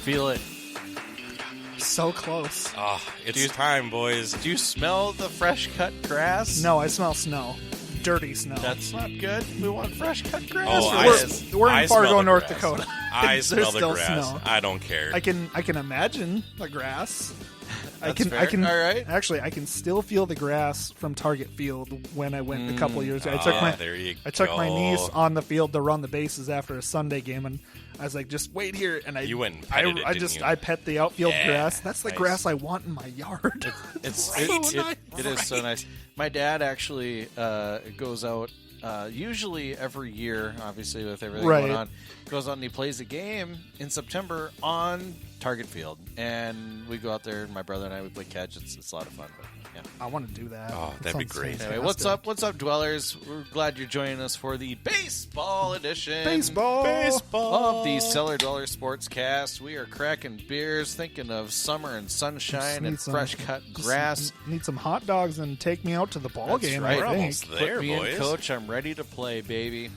feel it. So close. Oh, it's time, boys. Do you smell the fresh cut grass? No, I smell snow. Dirty snow. That's not good. We want fresh cut grass. Oh, we're I in smell Fargo, the North grass. Dakota. I There's smell the still grass. snow. I don't care. I can imagine the grass. I can. All right. Actually, I can still feel the grass from Target Field when I went a couple of years ago. I took my niece on the field to run the bases after a Sunday game, and I was like, "Just wait here." And you went and petted it, didn't you? I pet the outfield Yeah, grass. That's the nice. grass I want in my yard. It is so nice. My dad actually goes out usually every year, obviously with everything going on, goes out and he plays a game in September on Target Field, and we go out there, and my brother and I, we play catch. It's a lot of fun. But yeah, I want to do that. Oh, that'd be great. anyway, what's up, dwellers? We're glad you're joining us for the baseball edition Baseball of the Cellar Dweller Sportscast. We are cracking beers, thinking of summer and sunshine and fresh cut grass. Need some hot dogs and take me out to the ball That's game. right. We're I think. almost there, Put me boys. in, coach. I'm ready to play, baby.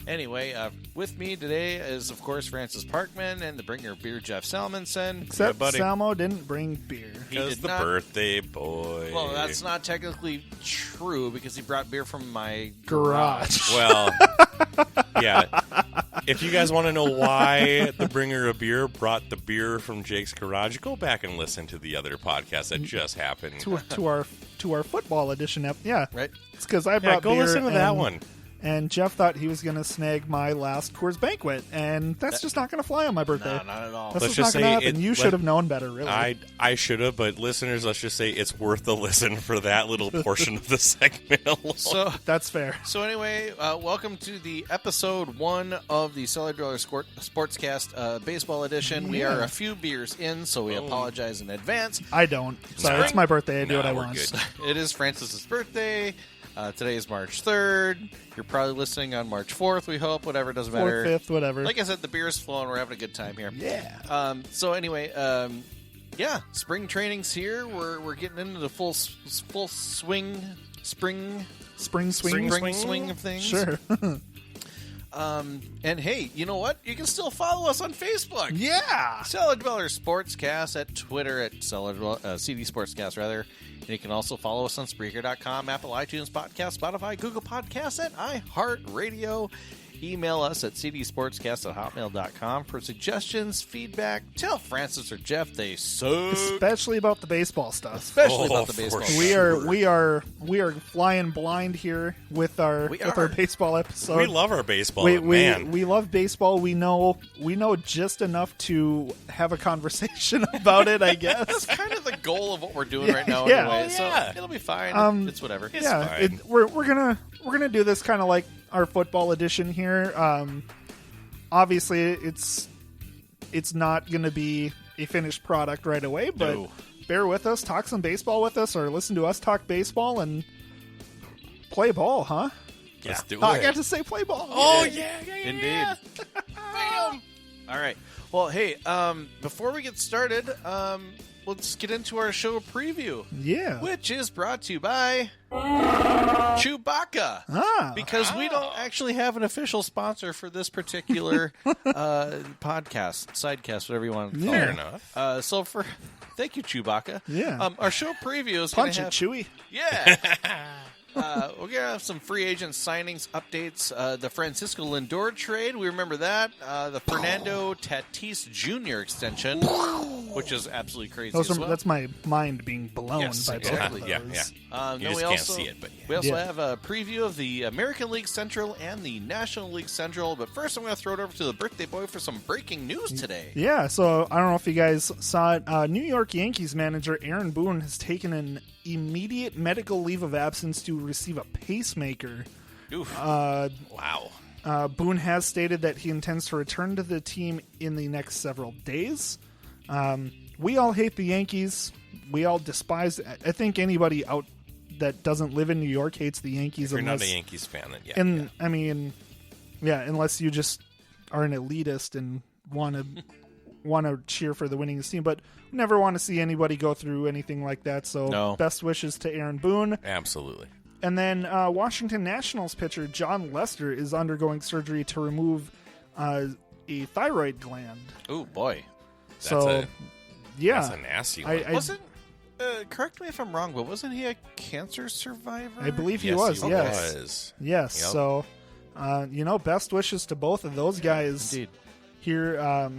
Anyway, with me today is, of course, Francis Parkman and the bringer of beer, Jeff Salmonson. Except buddy. Salmo didn't bring beer. Because the not- birthday boy. Well, that's not technically true because he brought beer from my Garage. Well, yeah. If you guys want to know why the bringer of beer brought the beer from Jake's garage, go back and listen to the other podcast that just happened. to our football edition. Yeah, Right. It's because I brought Go beer. listen to that one. And Jeff thought he was going to snag my last Coors Banquet, and that's just not going to fly on my birthday. No, not at all. That's Let's just just not going to say happen. it- You should have known better, really. I should have, but listeners, let's just say it's worth the listen for that little portion of the segment alone. That's fair. So anyway, welcome to the episode 1 of the Cellar Dweller Sportscast Baseball Edition. We are a few beers in, so we apologize in advance. I don't. Sorry, it's my birthday. I do what I we're want. good. It is Francis's birthday. Today is March 3rd. You're probably listening on March 4th, we hope. Whatever, doesn't matter. 4th, 5th, whatever. Like I said, the beer is flowing. We're having a good time here. Yeah. So anyway, spring training's here. We're getting into the full swing spring swing of things. Sure. And hey, you know what? You can still follow us on Facebook. Yeah. Cellar Dweller Sportscast, at Twitter at CD Sportscast rather. And you can also follow us on Spreaker.com, Apple iTunes Podcast, Spotify, Google Podcasts, and iHeartRadio. Email us at cdsportscast@hotmail.com for suggestions, feedback. Tell Francis or Jeff they suck. Especially about the baseball stuff. Especially about the for baseball. sure. We are flying blind here with our baseball episode. We love our baseball, man. We love baseball. We know just enough to have a conversation about it, I guess. That's kind of the goal of what we're doing Yeah, right now yeah. anyway. Oh, yeah. So it'll be fine. It's whatever. It's fine. We're gonna do this kind of like our football edition here. Obviously, it's not gonna be a finished product right away, but No. bear with us, talk some baseball with us, or listen to us talk baseball and play ball, huh? Let's do it. I got to say play ball. Oh, yeah. Indeed. Bam. All right. Well, hey, before we get started, let's get into our show preview, Yeah. which is brought to you by Chewbacca. Because we don't actually have an official sponsor for this particular podcast, sidecast, whatever you want to call Fair it. enough. Thank you, Chewbacca. Yeah. Our show preview is Punch going it, to have... Chewy. Yeah. We're going to have some free agent signings, updates. The Francisco Lindor trade, we remember that. The Fernando Tatis Jr. extension, which is absolutely crazy as well. That's my mind being blown Yes, by exactly. both Yeah, of those. yeah. Then You just we can't also, see it, but yeah. we also Yeah. have a preview of the American League Central and the National League Central. But first, I'm going to throw it over to the birthday boy for some breaking news today. Yeah, so I don't know if you guys saw it. New York Yankees manager Aaron Boone has taken an immediate medical leave of absence to receive a pacemaker. Oof. Wow. Boone has stated that he intends to return to the team in the next several days. We all hate the Yankees. We all despise. I think anybody out that doesn't live in New York hates the Yankees. If you're unless, not a Yankees fan, then yeah. and I mean, yeah, unless you just are an elitist and want to cheer for the winning team, but never want to see anybody go through anything like that. So, No. Best wishes to Aaron Boone. Absolutely. And then Washington Nationals pitcher John Lester is undergoing surgery to remove a thyroid gland. Oh, boy. So, yeah. That's a nasty one. Wasn't correct me if I'm wrong, but wasn't he a cancer survivor? I believe he Yes, was. he Yes. was. Yes. Yep. So, best wishes to both of those guys Indeed. here.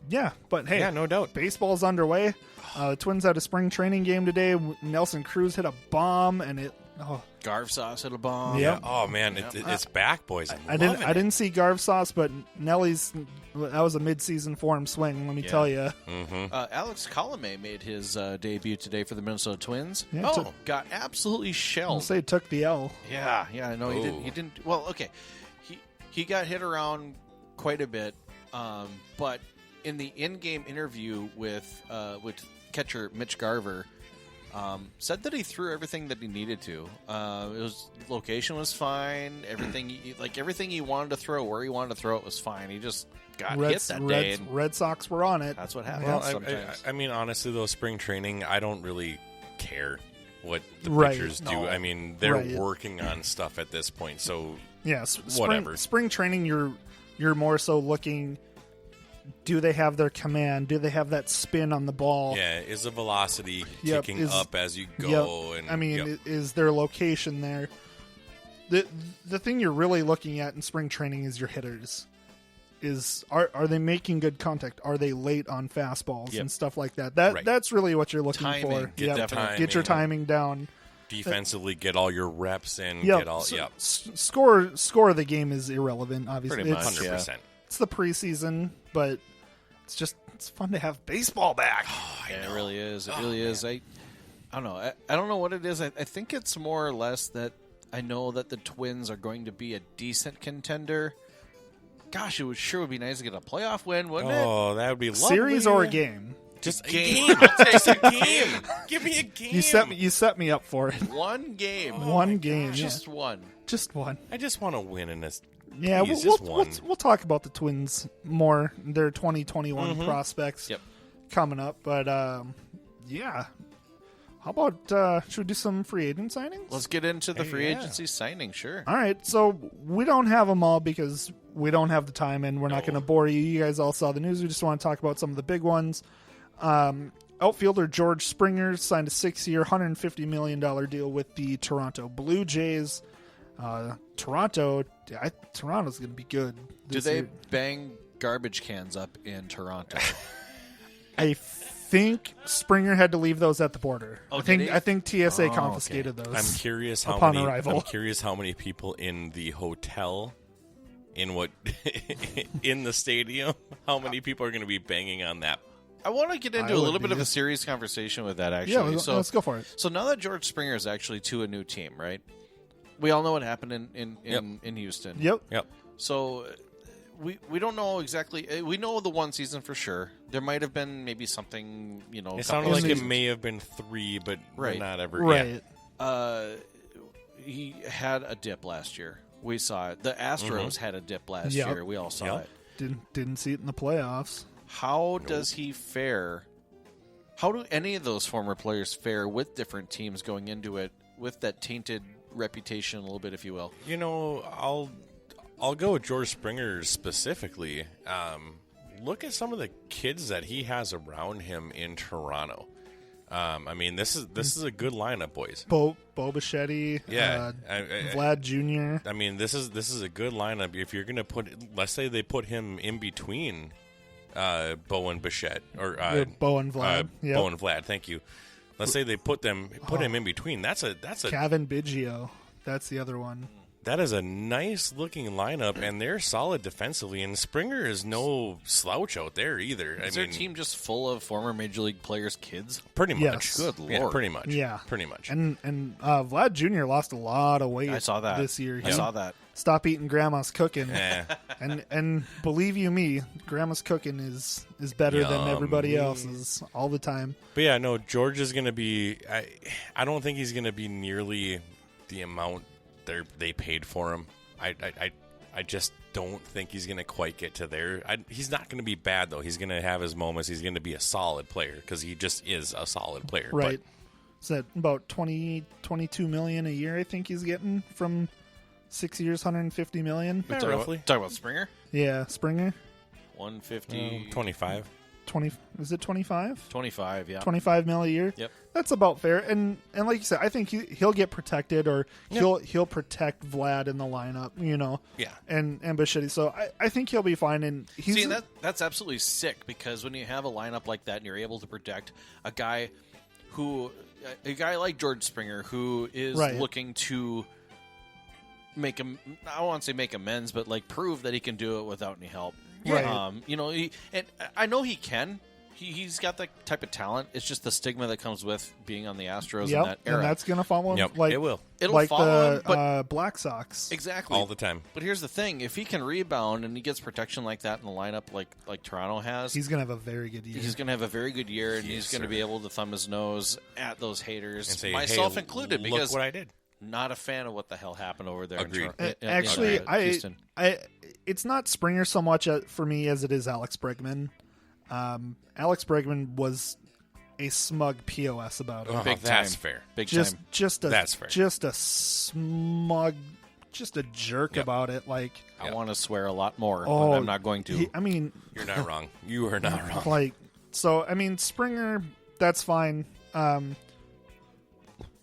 Yeah, but hey, Yeah, no doubt. baseball's underway. The Twins had a spring training game today. Nelson Cruz hit a bomb, and it. Oh, Garv Sauce hit a bomb. Yep. Oh man, it's back, boys. I didn't see Garv Sauce, but Nelly's that was a midseason form swing. Let me tell you. Alex Colomé made his debut today for the Minnesota Twins. Yeah, Got absolutely I'll shelled. say took the L. Yeah, I know he didn't. Ooh. He didn't. Well, okay, he got hit around quite a bit, but in the in-game interview with catcher Mitch Garver, said that he threw everything that he needed to. Location was fine. Everything he wanted to throw, where he wanted to throw it was fine. He just got hit that day. And Red Sox were on it. that's what happens Well, sometimes. I mean, honestly, though, spring training, I don't really care what the Right. pitchers do. No. I mean, they're Right. working on stuff at this point, so Yeah, whatever. Spring training, you're more so looking. Do they have their command? Do they have that spin on the ball? yeah, is the velocity Yep, kicking is- up as you go? Yep. And I mean, yep. is their location there? The thing you're really looking at in spring training is your hitters. Are they making good contact? Are they late on fastballs Yep. and stuff like that? Right. That's really what you're looking Timing. for. Get Yep. that Get your timing down. defensively get all your reps in. Yep. Get all Score of the game is irrelevant. Obviously, Pretty much, it's, 100%. it's the preseason, but it's fun to have baseball back. Yeah, it really is. It really is. I don't know. I don't know what it is. I think it's more or less that I know that the Twins are going to be a decent contender. Gosh, it would be nice to get a playoff win, wouldn't it? Oh, that would be lovely. Series or a game? Just a Game. game. Just a game. Give me a game. You set me up for it. One game. One game, Just one. just one. I just want to win in this. Yeah, Please, we'll, just we'll, one. we'll talk about the Twins more. Their 2021 Mm-hmm. prospects Yep. coming up, but yeah. How about should we do some free agent signings? Let's get into the free yeah. agency signing. Sure. All right, so we don't have them all because we don't have the time, and we're not going to bore you. You guys all saw the news. We just want to talk about some of the big ones. Outfielder George Springer signed a 6-year, $150 million deal with the Toronto Blue Jays. Toronto's going to be good. Do they bang garbage cans up in Toronto? I think Springer had to leave those at the border. Oh, I think did he? I think TSA Oh, confiscated okay. those. I'm curious how upon many. arrival. I'm curious how many people in the hotel, in the stadium, how many people are going to be banging on that. I want to get into I a would little bit be. of a serious conversation with that, actually. Yeah, let's go for it. So now that George Springer is actually to a new team, right? We all know what happened in Houston. Yep. Yep. So we don't know exactly. We know the one season for sure. There might have been maybe something, It sounded like it may have been 3, but Right. not ever. Right. Yeah. He had a dip last year. We saw it. The Astros had a dip last Yep. year. We all saw Yep. it. Didn't see it in the playoffs. How does he fare? How do any of those former players fare with different teams going into it with that tainted reputation a little bit, if you will? I'll go with George Springer specifically. Look at some of the kids that he has around him in Toronto. I mean, this is a good lineup, boys. Bo Bichetti, Yeah, Vlad Jr. I mean, this is a good lineup. If you're going to put, let's say they put him in between Bo and Bichette, or Bo and Vlad. Yep. Bo and Vlad. Thank you. Let's say they put him in between. That's a Kevin Biggio. That's the other one. that is a nice looking lineup, and they're solid defensively. And Springer is no slouch out there either. Is their team just full of former Major League players' kids? pretty much? Yes. Good Yeah, Lord. pretty much. Yeah. pretty much. And Vlad Jr. lost a lot of weight. I saw that this year. I saw that. Stop eating grandma's cooking. Eh. And believe you me, grandma's cooking is better than everybody Yummy. else's all the time. But yeah, no, George is going to be. I don't think he's going to be nearly the amount they paid for him. I just don't think he's going to quite get to there. He's not going to be bad though. He's going to have his moments. He's going to be a solid player because he just is a solid player. Right. Is that about 22 million a year? I think he's getting from 6 years, 150 million. Yeah, Talk roughly. Talk about Springer. Yeah, Springer. 150. 25. 20. Is it 25? 25, yeah. $25 million a year. Yep. That's about fair. And like you said, I think he'll get protected, or he'll protect Vlad in the lineup, Yeah. and Bichetti. So I think he'll be fine. And he's that's absolutely sick, because when you have a lineup like that and you're able to protect a guy like George Springer, who is looking to make him, I don't want to say make amends, but like prove that he can do it without any help. Right. And I know he can. He's got that type of talent. It's just the stigma that comes with being on the Astros in that era. And that's going to follow him. Yep, like, it will. It'll like follow the him, Black Sox. Exactly. All the time. But here's the thing. If he can rebound and he gets protection like that in the lineup like Toronto has, he's going to have a very good year. He's going to have a very good year, and he's going to be able to thumb his nose at those haters, and say, myself included, because look what I did. Not a fan of what the hell happened over there. Agreed. Actually, Houston. It's not Springer so much for me as it is Alex Bregman. Alex Bregman was a smug POS about it. Big that's time. fair. Big time. That's fair. Just a smug, just a jerk about it. Like, I want to swear a lot more, but I'm not going to. You're not wrong. You are not wrong. Like, so Springer, that's fine.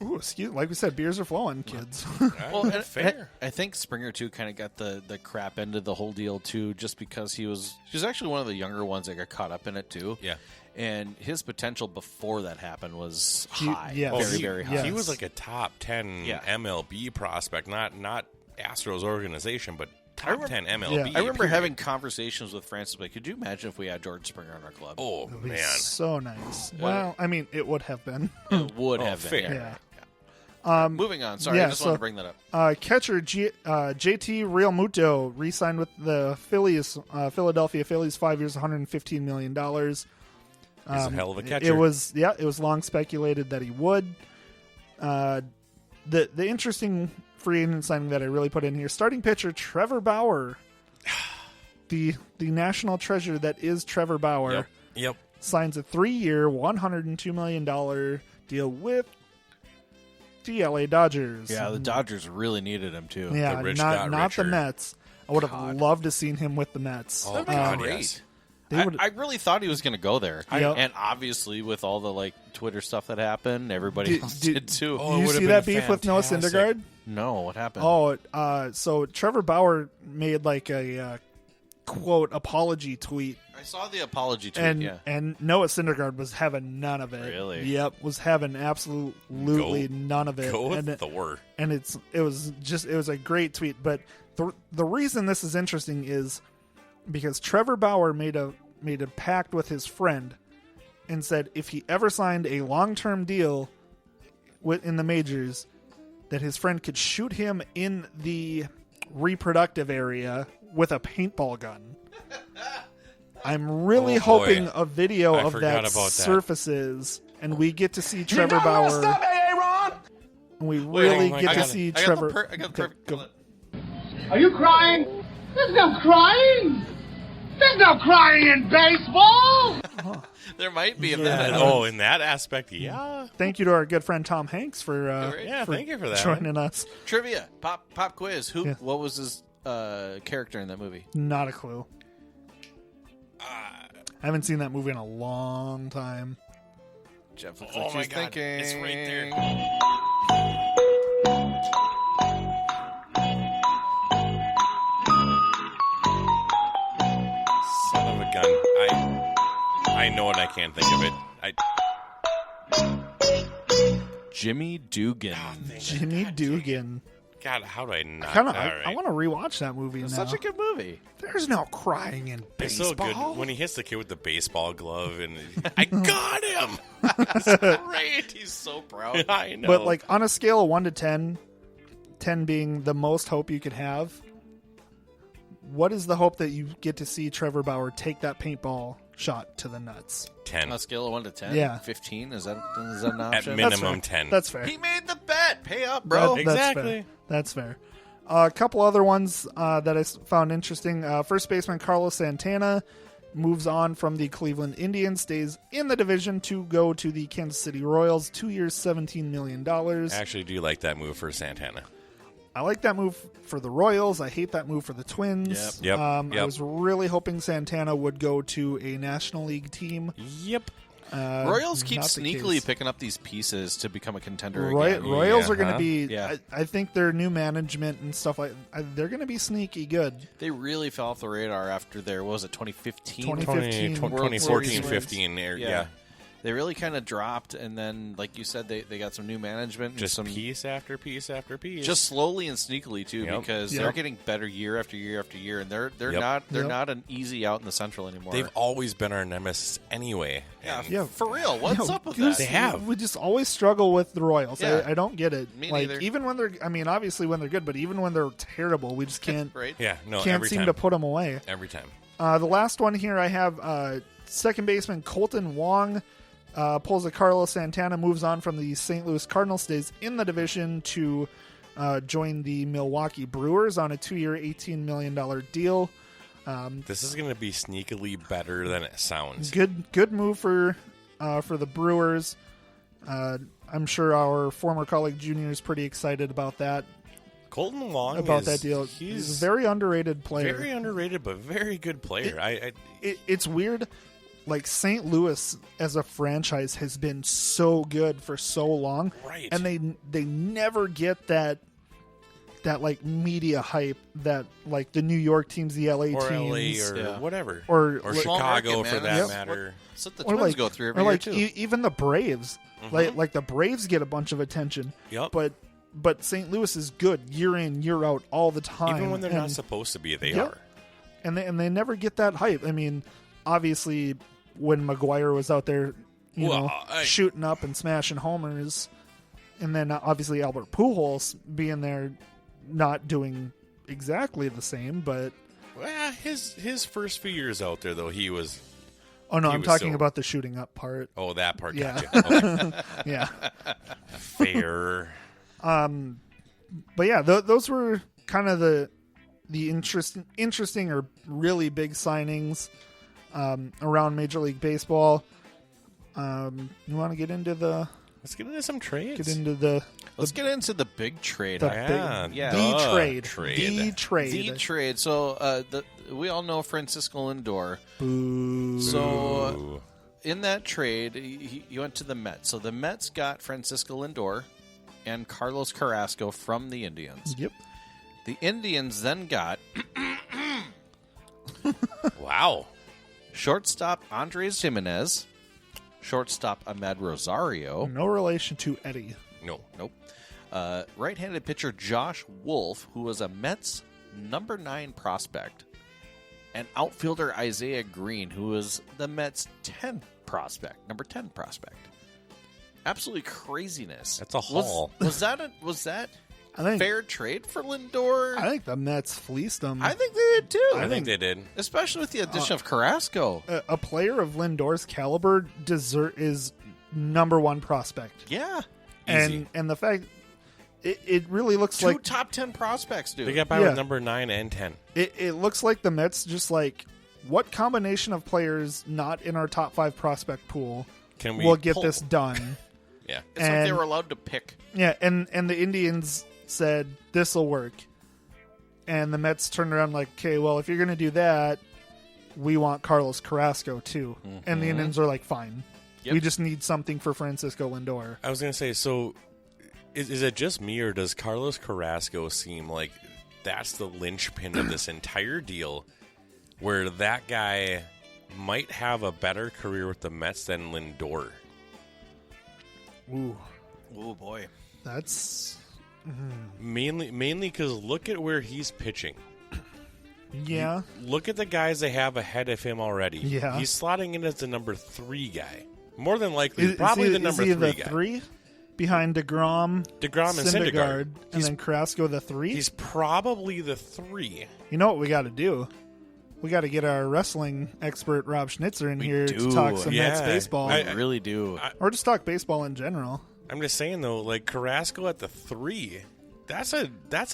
Like we said, beers are flowing, kids. Well, and fair. I think Springer too kind of got the crap end of the whole deal too, just because he was actually one of the younger ones that got caught up in it too. Yeah. And his potential before that happened was high, yes. very, very high. Yes. He was like a top 10 MLB prospect, not Astros organization, but top 10 MLB. I remember having conversations with Francis, like, could you imagine if we had George Springer on our club? Oh, It would be man. so nice. Well, it would have been. It would have been. fair. Yeah. Moving on. Sorry, I just wanted to bring that up. Catcher JT Realmuto re-signed with the Phillies, Philadelphia Phillies, 5 years, $115 million. He's a hell of a catcher. It was long speculated that he would. The interesting free agent signing that I really put in here, starting pitcher Trevor Bauer, the national treasure that is Trevor Bauer. Yep. Signs a 3-year, $102 million deal with the LA Dodgers. Yeah, the Dodgers really needed him too. Yeah, The rich not got the richer. Mets. I would have loved to seen him with the Mets. Oh, God, Great. yes. I really thought he was going to go there, Yep. and obviously with all the Twitter stuff that happened, everybody else did too. Oh, it you would've see been that beef with Noah fantastic. Syndergaard? No, what happened? So Trevor Bauer made a quote apology tweet, I saw the apology tweet. and and Noah Syndergaard was having none of it. Really? Yep, was having absolutely none of it. Go with and Thor. and it was a great tweet. But the reason this is interesting is because Trevor Bauer made a pact with his friend and said if he ever signed a long-term deal in the majors, that his friend could shoot him in the reproductive area with a paintball gun. I'm really hoping a video of that surfaces and we get to see Trevor Bauer. And we really get to see Trevor. I got the perfect clip. Are you crying? There's no crying. There's no crying in baseball. There might be Yeah. that. Oh, in that aspect, yeah. Thank you to our good friend Tom Hanks for Thank you for that. joining us. Trivia, pop quiz. Yeah. What was his character in that movie? Not a clue. I haven't seen that movie in a long time. Jeff looks Oh like my he's God, thinking. it's right there. Son of a gun. I know it. I can't think of it. Jimmy Dugan. Jimmy Dugan. God, how do I not? I want to rewatch that movie now. Such a good movie. There's no crying in It's baseball. so good when he hits the kid with the baseball glove, and I got him. It's great. He's so proud. I know. But on a scale of 1 to 10, 10 being the most hope you could have, what is the hope that you get to see Trevor Bauer take that paintball shot to the nuts? 10 On a scale of 1 to 10? Yeah. 15? Is that an at option? minimum. That's fair. 10. That's fair. He made the bet. Pay up, bro. Exactly. That's fair. A couple other ones that I found interesting. First baseman Carlos Santana moves on from the Cleveland Indians, stays in the division to go to the Kansas City Royals. 2 years, $17 million. I actually do like that move for Santana. I like that move for the Royals. I hate that move for the Twins. Yep. I was really hoping Santana would go to a National League team. Yep. Royals keep not the sneakily case. picking up these pieces to become a contender again. Royals are going to be. Yeah. I think their new management and stuff they're going to be sneaky good. They really fell off the radar after their, what was it, 2015? 2015 2014, World 15. Yeah. They really kind of dropped, and then, like you said, they got some new management. Just and some, piece after piece after piece. just slowly and sneakily too, Yep. because Yep. they're getting better year after year after year, and they're Yep. not an easy out in the Central anymore. They've always been our nemesis anyway. And Yeah. For real, what's up with Goose, that? They have. We just always struggle with the Royals. Yeah. I don't get it. Me like neither. even when they're, I mean, obviously when they're good, but even when they're terrible, we just can't Right? Yeah, no, can't every seem time. to put them away. Every time. The last one here, I have second baseman Colton Wong pulls a Carlos Santana, moves on from the St. Louis Cardinals, stays in the division to join the Milwaukee Brewers on a 2-year, $18 million deal. This is going to be sneakily better than it sounds. Good move for the Brewers. I'm sure our former colleague Junior is pretty excited about that. Colton Wong That deal. He's a very underrated player. Very underrated, but very good player. It's weird. Like St. Louis as a franchise has been so good for so long, Right. and they never get that like media hype that like the New York teams, the LA or teams, LA or whatever. or Small Chicago market, for man. that That's matter. That's what the or Twins like go through or every like year too. even the Braves, like the Braves get a bunch of attention, Yep. but St. Louis is good year in year out all the time, Even when they're and, not supposed to be, they Yep. are. and they never get that hype. I mean, obviously when Maguire was out there, shooting up and smashing homers, and then obviously Albert Pujols being there, not doing exactly the same, but Well, his first few years out there, though, he was... oh no, He I'm was talking so- about the shooting up part. Oh, that part. Yeah. Gotcha. Okay. Yeah, Fair. but yeah, those were kind of the interesting or really big signings around Major League Baseball. You want to get into Let's get into some trades. Let's get into the big trade. the Yeah, big, yeah. the the trade, trade. the trade, The trade. So we all know Francisco Lindor. Boo. So Ooh. in that trade, he went to the Mets. So the Mets got Francisco Lindor and Carlos Carrasco from the Indians. Yep. The Indians then got Wow. shortstop Andres Jimenez, shortstop Ahmed Rosario, No relation to Eddie. No. nope, right-handed pitcher Josh Wolf, who was a Mets number 9 prospect, and outfielder Isaiah Green, who was the Mets number 10 prospect. Absolutely craziness. That's a haul. Was that I think fair trade for Lindor? I think the Mets fleeced him. I think they did too. I think they did. Especially with the addition of Carrasco. A player of Lindor's caliber is number 1 prospect, Yeah. Easy. and the fact it really looks Two like top 10 prospects, dude. They got by Yeah. with number 9 and 10. it looks like the Mets just like what combination of players not in our top 5 prospect pool Can we will get pull? this done. Yeah. It's like they and- were allowed to pick. Yeah, and the Indians said this'll work, and the Mets turned around like, okay, well, if you're going to do that, we want Carlos Carrasco too, and the Indians are like, fine, Yep. we just need something for Francisco Lindor. I was going to say, so is it just me, or does Carlos Carrasco seem like that's the linchpin of this entire deal, where that guy might have a better career with the Mets than Lindor? Ooh, Oh, boy. that's Mainly because look at where he's pitching. yeah. Look at the guys they have ahead of him already. Yeah. He's slotting in as the number 3 guy. More than likely, Is probably he, the number is he 3 the guy. 3 behind DeGrom, DeGrom and Syndergaard. and He's, then Carrasco the 3? he's probably the 3. You know what we got to do? We got to get our wrestling expert Rob Schnitzer in here to do. talk some Yeah. Mets baseball, I really do. or just talk baseball in general. I'm just saying though, like Carrasco at the 3, that's a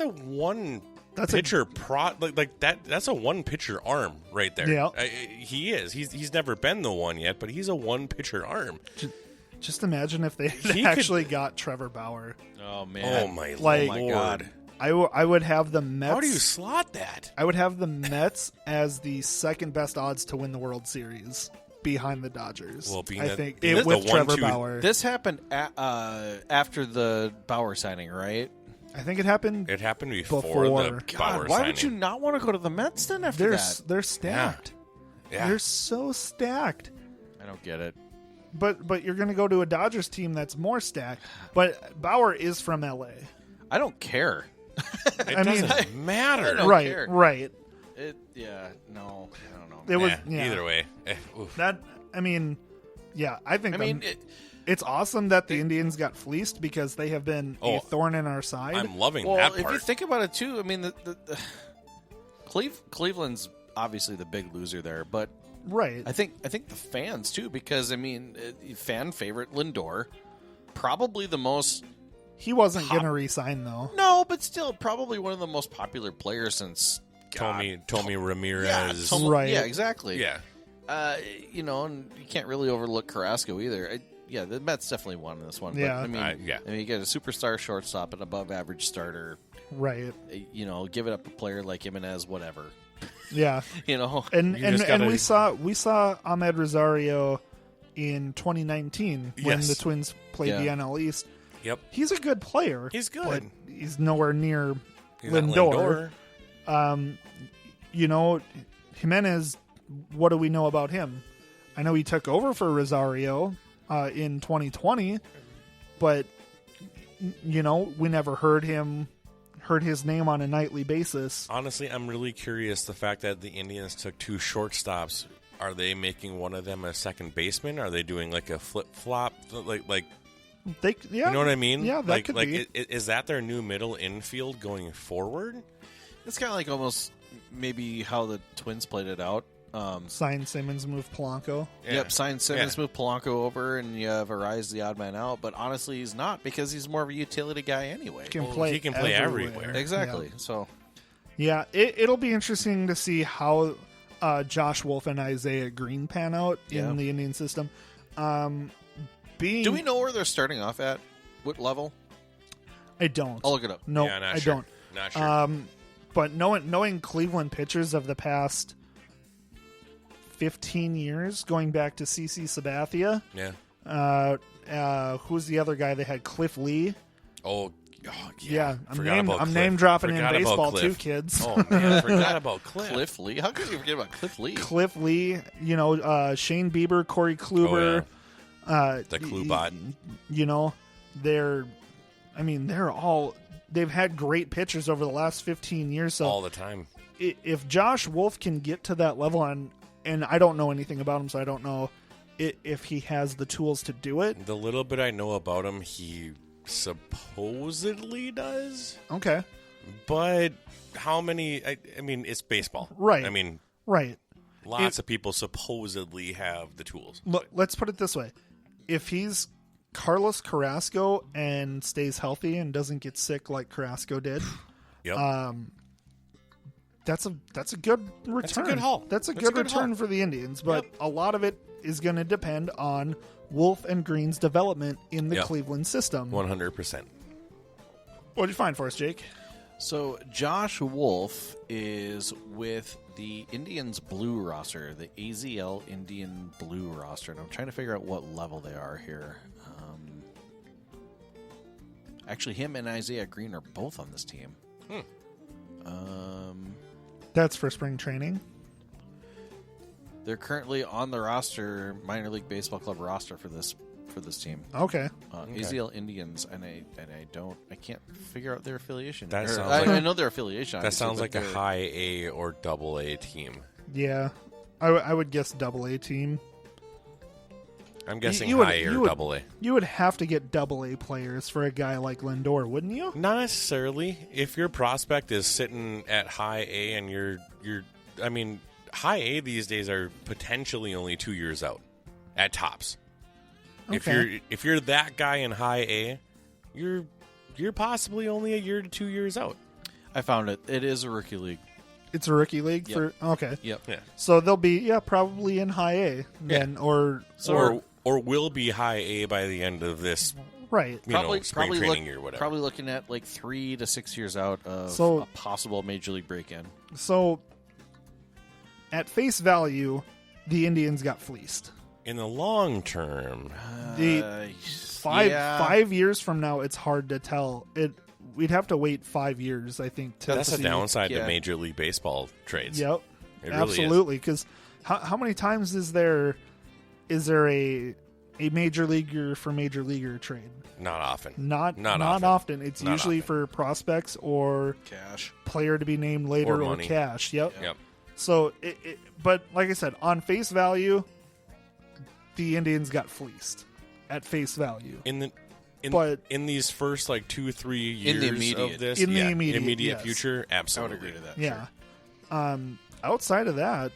one That's a- pitcher that's a one pitcher arm right there. Yeah. He is. He's never been the one yet, but he's a one pitcher arm. Just imagine if they He had actually got Trevor Bauer. Oh, man. Oh my Like- lord. I would have the Mets. How do you slot that? I would have the Mets as the second best odds to win the World Series behind the Dodgers. Well, being I that- think being it, that the with Trevor 1-2 Bauer. This happened after the Bauer signing, right? I think it happened. It happened before Before. the Bauer God, why signing. would you not want to go to the Mets then after that? They're stacked. Yeah. They're so stacked. I don't get it. But you're going to go to a Dodgers team that's more stacked. But Bauer is from L.A. I don't care. It I mean- doesn't matter. I don't Right, care. right. No, I don't know. It was Either way. Oof. that. I mean, yeah. I think. I mean, it's awesome that the Indians got fleeced because they have been a thorn in our side. I'm loving well, that if part. you think about it too, I mean, the Cleveland's obviously the big loser there, but right. I think the fans too, because I mean, fan favorite Lindor, probably the most. He wasn't going to resign though. No, but still, probably one of the most popular players since Tommy Ramirez. Right. Yeah, exactly. Yeah. And you can't really overlook Carrasco either. The Mets definitely won this one. Yeah. But, I mean, you get a superstar shortstop, an above-average starter. Right. Give it up a player like Jimenez, whatever. Yeah. And we saw Ahmed Rosario in 2019 when Yes. the Twins played the Yeah. NL East. Yep. He's a good player. He's good. But he's nowhere near He's not Lindor. Jimenez, what do we know about him? I know he took over for Rosario in 2020, but we never heard his name on a nightly basis. Honestly, I'm really curious the fact that the Indians took two shortstops. Are they making one of them a second baseman? Are they doing like a flip-flop? Like You know what I mean? Yeah, that could be. Is that their new middle infield going forward? it's kind of like almost maybe how the Twins played it out. Sign Simmons, move Polanco. Yeah. Yep, sign Simmons, Yeah. move Polanco over, and you have Arise the odd man out. But honestly, he's not because he's more of a utility guy anyway. He can play everywhere. Exactly. Yeah. So Yeah, it'll be interesting to see how Josh Wolf and Isaiah Green pan out Yeah. in the Indian system. Do do we know where they're starting off at? What level? I don't. I'll look it up. No, Yeah, not I sure. don't. Not sure. But knowing Cleveland pitchers of the past 15 years, going back to CC Sabathia, who's the other guy they had? Cliff Lee. Oh, Yeah, Forgot about I'm Cliff. name dropping in Forgot about baseball Cliff. too, kids. Oh man, I forgot about Cliff. Cliff Lee. How could you forget about Cliff Lee? Cliff Lee, Shane Bieber, Corey Kluber. The Klubot. They've had great pitchers over the last 15 years. So All the time. if Josh Wolf can get to that level, and I don't know anything about him, so I don't know if he has the tools to do it. The little bit I know about him, he supposedly does. Okay. But how many? I mean, it's baseball. Right. I mean, Right. lots of people supposedly have the tools. Look, let's put it this way. If he's Carlos Carrasco and stays healthy and doesn't get sick like Carrasco did, Yep. that's a good return. That's a good haul. That's a That's good a good return haul. for the Indians, but Yep. a lot of it is going to depend on Wolf and Green's development in the Yep. Cleveland system. 100%. What did you find for us, Jake? So Josh Wolf is with the Indians Blue roster, the AZL Indian Blue roster, and I'm trying to figure out what level they are here. Actually, him and Isaiah Green are both on this team. That's for spring training. They're currently on the roster, minor league baseball club roster for this team. Okay. AZL Indians, and I can't figure out their affiliation. That Or, sounds I, like- I know their affiliation. That obviously, sounds but like a they're- high A or double A team. Yeah. I would guess AA team. I'm guessing you would- high A you or would- double A. You would have to get AA players for a guy like Lindor, wouldn't you? Not necessarily. If your prospect is sitting at high A and you're I mean, high A these days are potentially only 2 years out at tops. Okay. If you're that guy in high A, you're possibly only a year to 2 years out. I found it. It is a rookie league. It's a rookie league Yep. for okay. Yep. Yeah. So they'll be probably in high A then, or Or will be high A by the end of this Right. Spring training or whatever. Probably looking at like 3 to 6 years out of So- a possible major league break-in. So, at face value, the Indians got fleeced. In the long term, The five years from now, it's hard to tell. We'd have to wait 5 years, I think. that's see. a downside Yeah. to Major League Baseball trades. Yep, It really absolutely. Because how many times is there a major leaguer for major leaguer trade? Not often. Not often. often. It's Not usually often. for prospects or Cash. player to be named later Or or money. cash. Yep. Yep. So, but like I said, on face value, the Indians got fleeced at face value. But- in these first like 2-3 years In the immediate. of this, In the immediate, yes. future, I absolutely. would agree to that. Yeah. sure. Outside of that,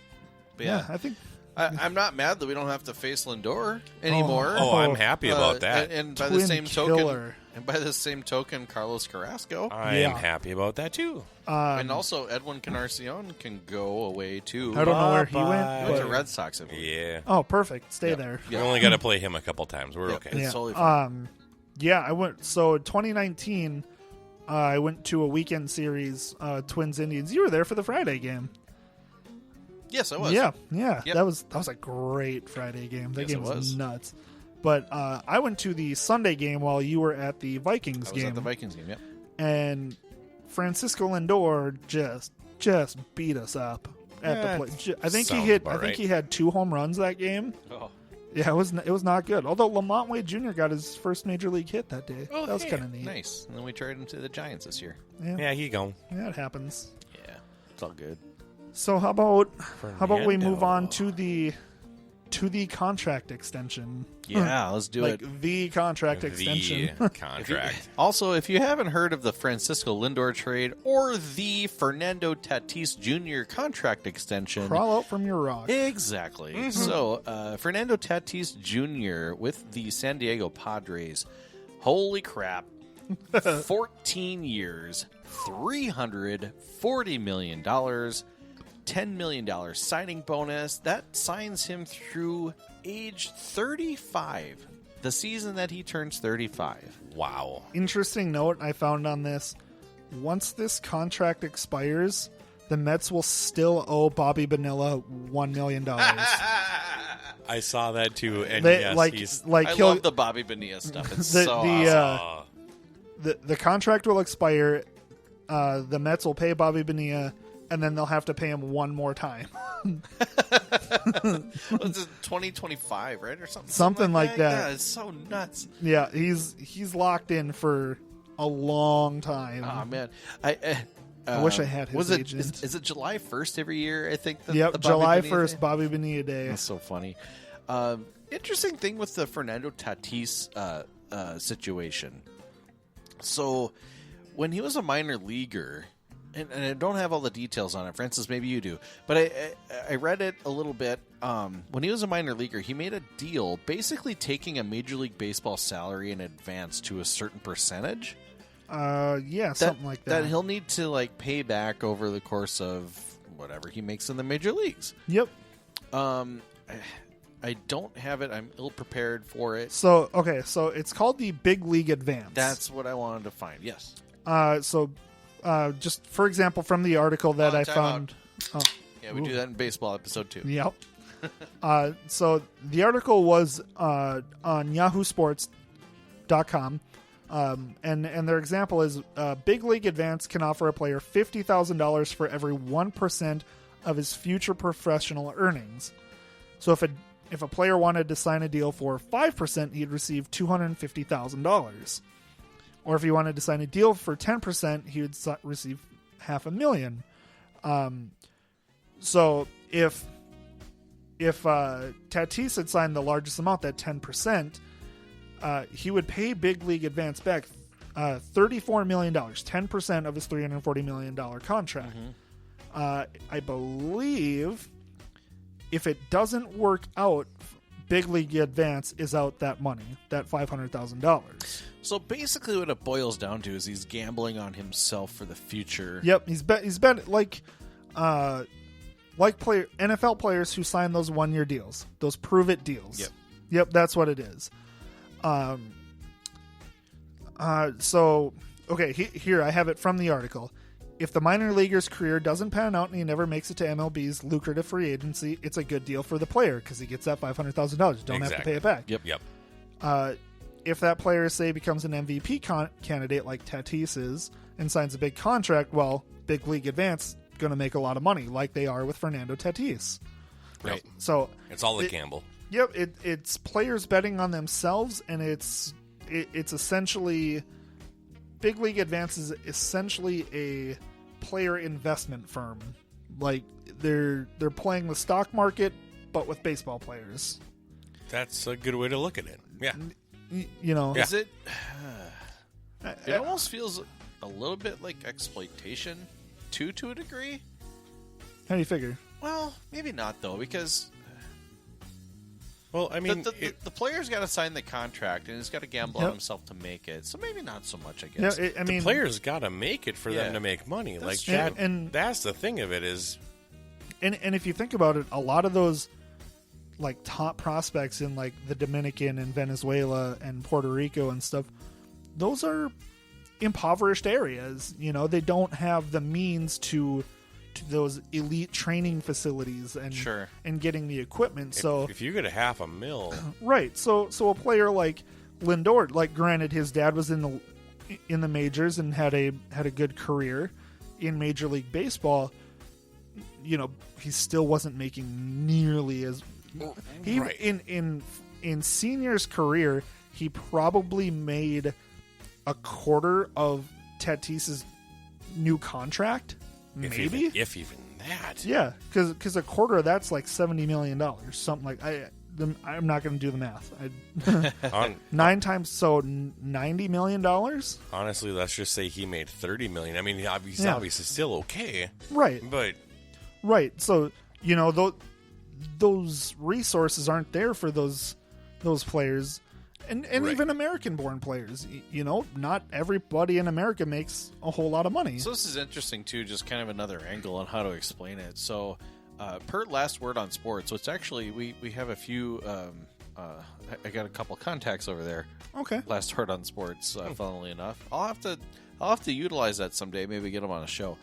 But yeah, I think I'm not mad that we don't have to face Lindor anymore. Oh, I'm happy about that. And by the Twin same killer. token, Carlos Carrasco. I am happy about that too. And also, Edwin Encarnacion can go away too. I don't know where he Bye-bye. went. He went to But, Red Sox. I believe. Yeah. oh, perfect. Stay Yeah. there. We only got to play him a couple times. We're Yeah. okay. It's Yeah. totally fine. Yeah, I went. So 2019, I went to a weekend series, Twins Indians. You were there for the Friday game. Yes, I was. Yeah. Yep. That was a great Friday game. That Yes, game it was was. nuts. But I went to the Sunday game while you were at the Vikings I was game, at the Vikings game. Yep. and Francisco Lindor just beat us up at Yeah, the play. I think he sounds hit. about I think right. he had 2 home runs that game. Oh, Yeah, it was not good. Although Lamont Wade Jr. got his first major league hit that day. Oh, that was hey, kind of neat. nice. And then we traded him to the Giants this year. Yeah, Yeah, he go. it happens. Yeah, it's all good. So how about we move Fernando. on to the contract extension? Yeah, let's do like it. the contract extension. The contract. Also, if you haven't heard of the Francisco Lindor trade or the Fernando Tatis Jr. contract extension, Crawl out from your rock. exactly. So, Fernando Tatis Jr. with the San Diego Padres. Holy crap. 14 years, $340 million, $10 million signing bonus. That signs him through age 35, the season that he turns 35. Wow. Interesting note I found on this: once this contract expires, the Mets will still owe Bobby Bonilla $1 million. I saw that too, and They, yes, like he's I he'll love the Bobby Bonilla stuff. It's the- so the, awesome. the contract will expire. The Mets will pay Bobby Bonilla, and then they'll have to pay him one more time. What's it, 2025, right? Or something? Something like that. Yeah, it's so nuts. Yeah, he's locked in for a long time. Oh, man. I wish I had his was it, agent. Is it July 1st every year, I think? Yep, the Bobby July Bonilla 1st, thing? Bobby Bonilla Day. That's so funny. Interesting thing with the Fernando Tatis situation. So, when he was a minor leaguer, and I don't have all the details on it, Francis, maybe you do, but I read it a little bit. When he was a minor leaguer, he made a deal basically taking a Major League Baseball salary in advance to a certain percentage. Yeah, something like that. That he'll need to like pay back over the course of whatever he makes in the major leagues. Yep. I don't have it. I'm ill prepared for it. So it's called the Big League Advance. That's what I wanted to find. Yes. Just for example, from the article that I time found. Yeah, we do that in baseball episode 2. Yep. So the article was on YahooSports.com, and their example is Big League Advance can offer a player $50,000 for every 1% of his future professional earnings. So if a player wanted to sign a deal for 5%, he'd receive $250,000. Or if he wanted to sign a deal for 10%, he would receive $500,000. So if Tatis had signed the largest amount, that 10%, he would pay Big League Advance back $34 million, 10% of his $340 million contract. I believe if it doesn't work out, Big League Advance is out that money, that $500,000. So basically, what it boils down to is he's gambling on himself for the future. Yep, he's been like NFL players who sign those 1-year deals, those prove it deals. Yep. Yep, that's what it is. Here I have it from the article. If the minor leaguer's career doesn't pan out and he never makes it to MLB's lucrative free agency, it's a good deal for the player because he gets that $500,000. Don't have to pay it back. Yep. If that player, say, becomes an MVP candidate like Tatis is and signs a big contract, well, Big League Advance going to make a lot of money like they are with Fernando Tatis. Right. So it's all a gamble. Yep. It's players betting on themselves, and it's essentially Big League Advance is essentially a player investment firm. Like they're playing the stock market, but with baseball players. That's a good way to look at it. Yeah. You know, Is it? It almost feels a little bit like exploitation, to a degree. How do you figure? Well, maybe not though, because Well, I mean, the player's got to sign the contract and he's got to gamble on himself to make it. So maybe not so much, I guess. Yeah, the player's got to make it for them to make money. That's like true. that, And that's the thing of it is, and if you think about it, a lot of those like top prospects in like the Dominican and Venezuela and Puerto Rico and stuff, those are impoverished areas. You know, they don't have the means to those elite training facilities and getting the equipment. So if you get $500,000, right. So a player like Lindor, like granted his dad was in the majors and had a good career in Major League Baseball, you know, he still wasn't making nearly as in Senior's career, he probably made a quarter of Tatis's new contract. Maybe if even that. Yeah, because a quarter of that's like $70 million, something like. I'm not going to do the math. 9 times, so $90 million. Honestly, let's just say he made $30 million. I mean, he's obviously still okay, right? But so you know those resources aren't there for those players. And even American-born players, you know, not everybody in America makes a whole lot of money. So this is interesting, too, just kind of another angle on how to explain it. So per Last Word on Sports, so it's actually, we have a few, I got a couple contacts over there. Okay. Last Word on Sports, funnily enough. I'll have to utilize that someday, maybe get them on a show.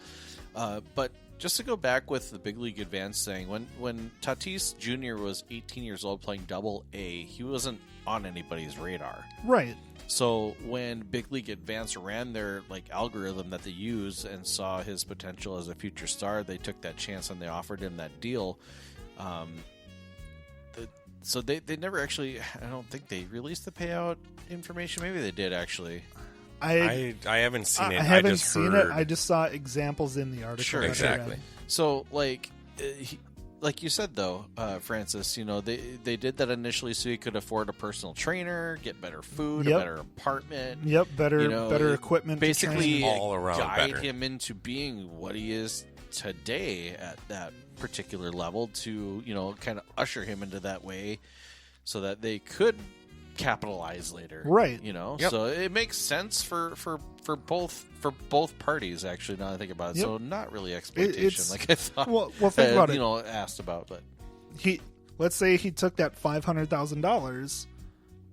But just to go back with the Big League Advance thing, when Tatis Jr. was 18 years old playing Double-A, he wasn't on anybody's radar. Right. So when Big League Advance ran their algorithm that they use and saw his potential as a future star, they took that chance and they offered him that deal. So they never actually, I don't think they released the payout information. Maybe they did actually. I haven't seen it. I haven't seen it. I just saw examples in the article. Sure, exactly. So like you said though, Francis, you know, they did that initially so you could afford a personal trainer, get better food, a better apartment. Yep, better you know, better equipment. Basically, all around guide better. him into being what he is today at that particular level to, you know, kind of usher him into that way so that they could capitalize later. Right. You know, Yep. so it makes sense for both parties, actually, now that I think about it. Yep. So not really exploitation like I thought. Well, think about it. You know, asked about, but let's say he took that $500,000.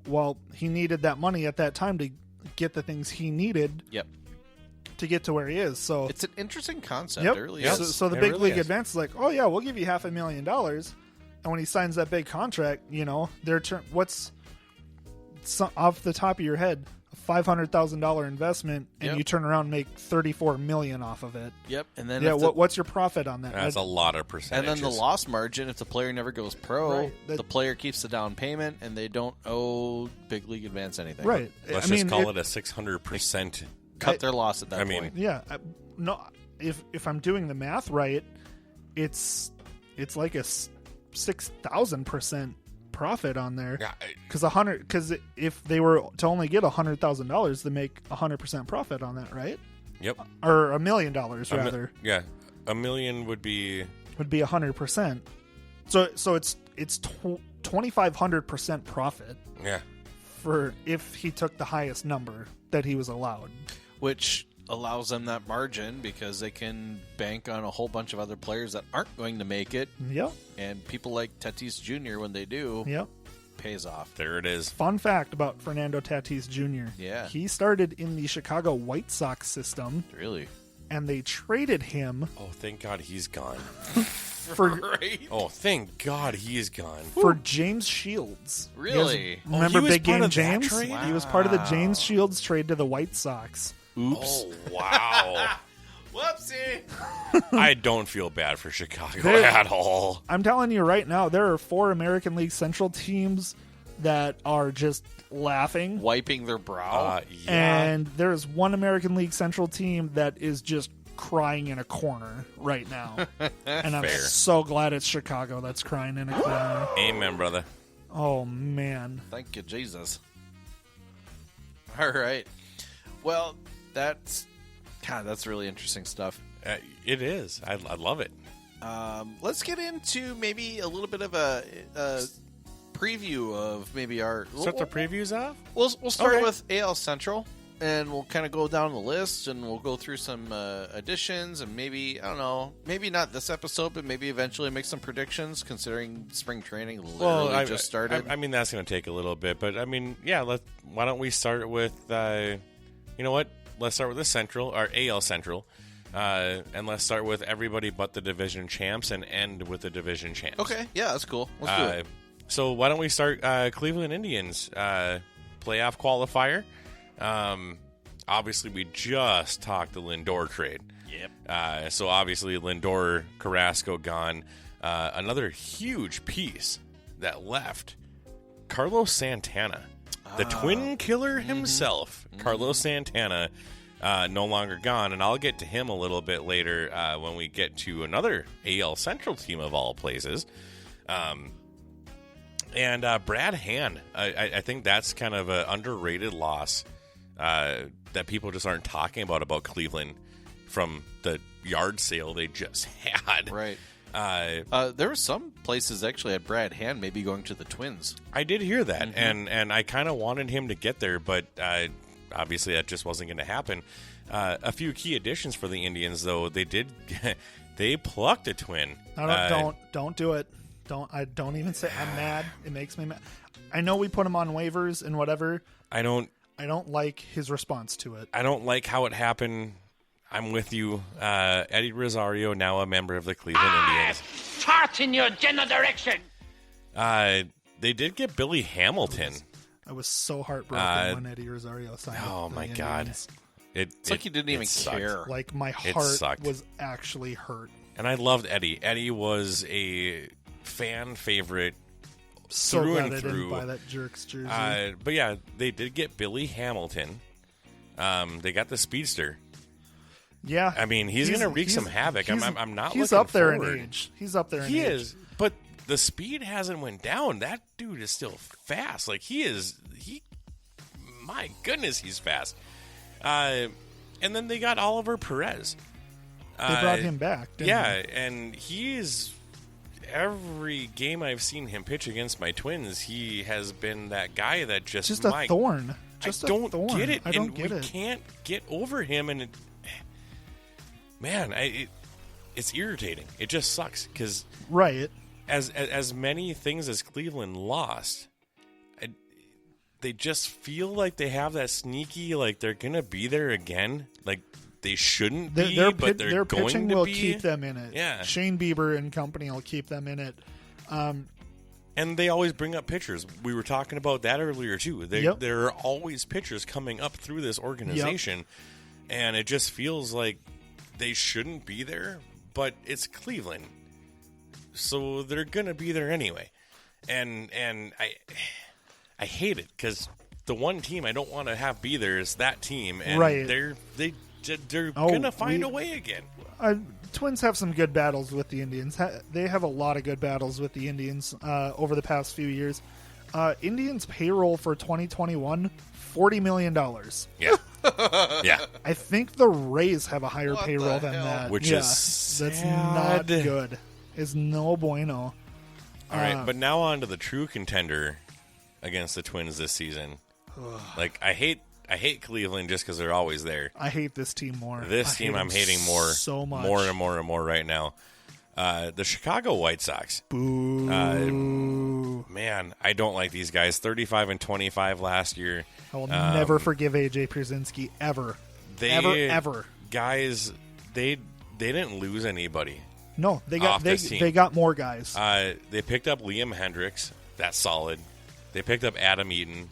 Well, he needed that money at that time to get the things he needed. Yep. To get to where he is. So it's an interesting concept. Yep. It really Yes. is. So the It Big really League is. Advance is like, oh yeah, we'll give you $500,000, and when he signs that big contract, you know, what's off the top of your head, a $500,000 investment, and Yep. you turn around and make $34 million off of it. Yep. And then what's your profit on that? That's a lot of and percentages. then the loss margin, if the player never goes pro, Right. the player keeps the down payment, and they don't owe Big League Advance anything. Right. Let's just call it a 600%. Cut their loss at that I mean, point. Yeah. No. If I'm doing the math right, it's like a 6,000% profit on there. Yeah, Because if they were to only get $100,000, they make 100% profit on that, right? Yep. Or $1 million rather Yeah, $1 million would be 100%. So it's 2,500% profit for if he took the highest number that he was allowed, Which allows them that margin because they can bank on a whole bunch of other players that aren't going to make it. Yep. And people like Tatis Jr., when they do, Yep. pays off. There it is. Fun fact about Fernando Tatis Jr. Yeah. He started in the Chicago White Sox system, Really? and they traded him Oh, thank God he's gone. for Right? Oh, thank God he's gone. James Shields. Really? You guys remember he was Big part Game of that James? trade? He was part of the Wow. James Shields trade to the White Sox. Oops. Oh, wow. Whoopsie. I don't feel bad for Chicago There- at all. I'm telling you right now, there are 4 American League Central teams that are just laughing. Wiping their brow. Yeah. And there's 1 American League Central team that is just crying in a corner right now. And I'm Fair. so glad it's Chicago that's crying in a corner. Amen, brother. Oh, man. Thank you, Jesus. All right. Well, that's really interesting stuff. It is. I love it. Let's get into maybe a little bit of a preview of maybe our. Start the previews off? We'll start Okay. with AL Central, and we'll kind of go down the list, and we'll go through some additions, and maybe, I don't know, maybe not this episode, but maybe eventually make some predictions, considering spring training literally just started. I mean, that's going to take a little bit, but I mean, yeah. Why don't we start with? You know what? Let's start with the Central, or AL Central, and let's start with everybody but the division champs, and end with the division champs. Okay, yeah, that's cool. Let's do it. So why don't we start Cleveland Indians playoff qualifier? Obviously, we just talked the Lindor trade. Yep. So obviously, Lindor, Carrasco gone. Another huge piece that left, Carlos Santana, the twin killer himself. Carlos Santana, no longer gone, and I'll get to him a little bit later when we get to another AL Central team of all places. And Brad Hand, I think that's kind of an underrated loss that people just aren't talking about Cleveland from the yard sale they just had. Right. There were some places actually had Brad Hand maybe going to the Twins. I did hear that, and I kind of wanted him to get there, but obviously that just wasn't going to happen. A few key additions for the Indians, though. They did they plucked a twin. Don't do it. Don't even say. I'm mad. It makes me mad. I know we put him on waivers and whatever. I don't like his response to it. I don't like how it happened. I'm with you. Eddie Rosario, now a member of the Cleveland Indians. Fart in your general direction. They did get Billy Hamilton. I was so heartbroken when Eddie Rosario signed. Oh with the my God. Indians. It's like you didn't even sucked. care. Like my It heart sucked. was actually hurt. And I loved Eddie. Eddie was a fan favorite So through glad and I through. didn't buy that Jerks jersey. But yeah, they did get Billy Hamilton. They got the speedster. Yeah, I mean, he's going to wreak some havoc. I'm not. He's looking up there forward. in age. He's up there in He age. is, but the speed hasn't went down. That dude is still fast. Like he is. My goodness, he's fast. And then they got Oliver Perez. They brought him back. Didn't Yeah, they? and he's every game I've seen him pitch against my Twins, he has been that guy that just Just a thorn. Just I don't a thorn. get it. I don't and get we it. can't get over him, and it's irritating. It just sucks because Right. as many things as Cleveland lost, they just feel like they have that sneaky, like they're gonna be there again. Like they shouldn't be, but they're their going pitching to will be. keep them in it. Yeah. Shane Bieber and company will keep them in it. And they always bring up pitchers. We were talking about that earlier too. Yep. There are always pitchers coming up through this organization, and it just feels like they shouldn't be there, but it's Cleveland, so they're gonna be there anyway. And I hate it because the one team I don't want to have be there is that team, and Right. they're gonna find a way again. Twins have some good battles with the Indians. They have a lot of good battles with the Indians over the past few years. Indians payroll for 2021, $40 million. Yeah, yeah. I think the Rays have a higher What payroll the than hell? that. Which Yeah, is that's sad. not good. Is no bueno. All right, but now on to the true contender against the Twins this season. Like I hate Cleveland just because they're always there. I hate this team more. This I team hate I'm them hating more, so much. more and more right now. The Chicago White Sox. Boo. Man, I don't like these guys. 35-25 last year. I will never forgive AJ Pierzynski ever. Ever. Guys, they didn't lose anybody. No, they off got this team. they got more guys. They picked up Liam Hendricks. That's solid. They picked up Adam Eaton.